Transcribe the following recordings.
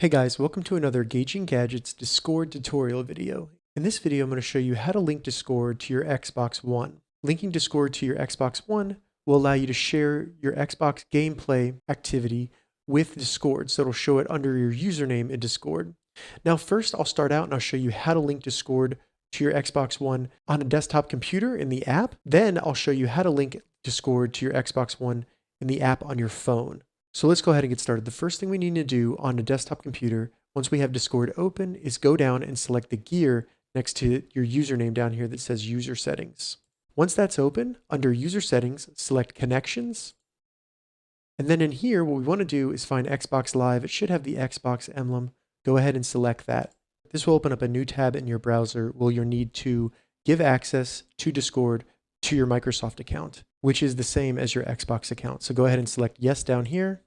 Hey guys, welcome to another Gauging Gadgets Discord tutorial video. In this video, I'm going to show you how to link Discord to your Xbox One. Linking Discord to your Xbox One will allow you to share your Xbox gameplay activity with Discord, so it'll show it under your username in Discord. Now first, I'll start out and I'll show you how to link Discord to your Xbox One on a desktop computer in the app. Then I'll show you how to link Discord to your Xbox One in the app on your phone. So let's go ahead and get started. The first thing we need to do on a desktop computer, once we have Discord open, is go down and select the gear next to your username down here that says User Settings. Once that's open, under User Settings, select Connections. And then in here, what we want to do is find Xbox Live. It should have the Xbox emblem. Go ahead and select that. This will open up a new tab in your browser where you'll need to give access to Discord to your Microsoft account, which is the same as your Xbox account. So go ahead and select Yes down here.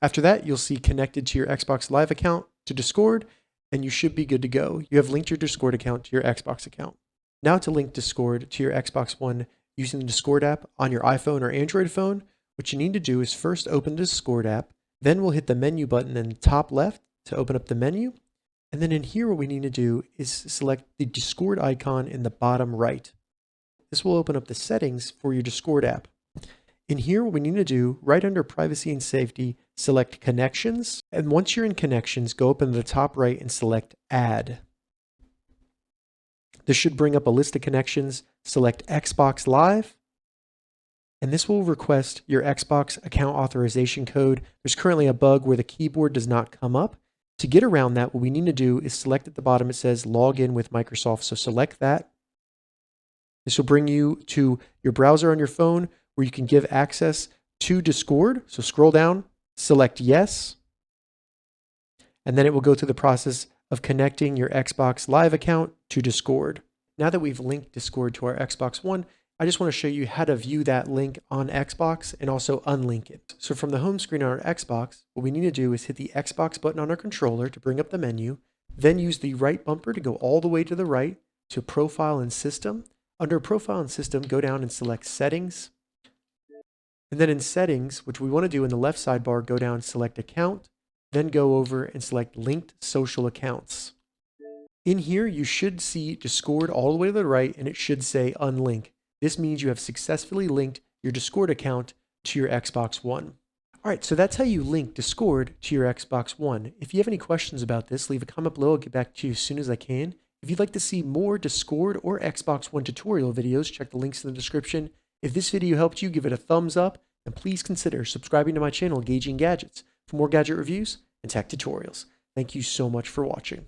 After that, you'll see connected to your Xbox Live account to Discord, and you should be good to go. You have linked your Discord account to your Xbox account. Now to link Discord to your Xbox One using the Discord app on your iPhone or Android phone, what you need to do is first open the Discord app, then we'll hit the menu button in the top left to open up the menu. And then in here, what we need to do is select the Discord icon in the bottom right. This will open up the settings for your Discord app. In here, what we need to do, right under Privacy and Safety, select Connections. And once you're in Connections, go up in the top right and select Add. This should bring up a list of connections. Select Xbox Live. And this will request your Xbox account authorization code. There's currently a bug where the keyboard does not come up. To get around that, what we need to do is select at the bottom, it says Log in with Microsoft. So select that. This will bring you to your browser on your phone where you can give access to Discord. So scroll down, select Yes, and then it will go through the process of connecting your Xbox Live account to Discord. Now that we've linked Discord to our Xbox One, I just want to show you how to view that link on Xbox and also unlink it. So from the home screen on our Xbox, what we need to do is hit the Xbox button on our controller to bring up the menu, then use the right bumper to go all the way to the right to Profile and System. Under Profile and System, go down and select Settings. And then in Settings, which we want to do in the left sidebar, go down and select Account, then go over and select Linked Social Accounts. In here, you should see Discord all the way to the right, and it should say Unlink. This means you have successfully linked your Discord account to your Xbox One. All right, so that's how you link Discord to your Xbox One. If you have any questions about this, leave a comment below. I'll get back to you as soon as I can. If you'd like to see more Discord or Xbox One tutorial videos, check the links in the description. If this video helped you, give it a thumbs up, and please consider subscribing to my channel, Gauging Gadgets, for more gadget reviews and tech tutorials. Thank you so much for watching.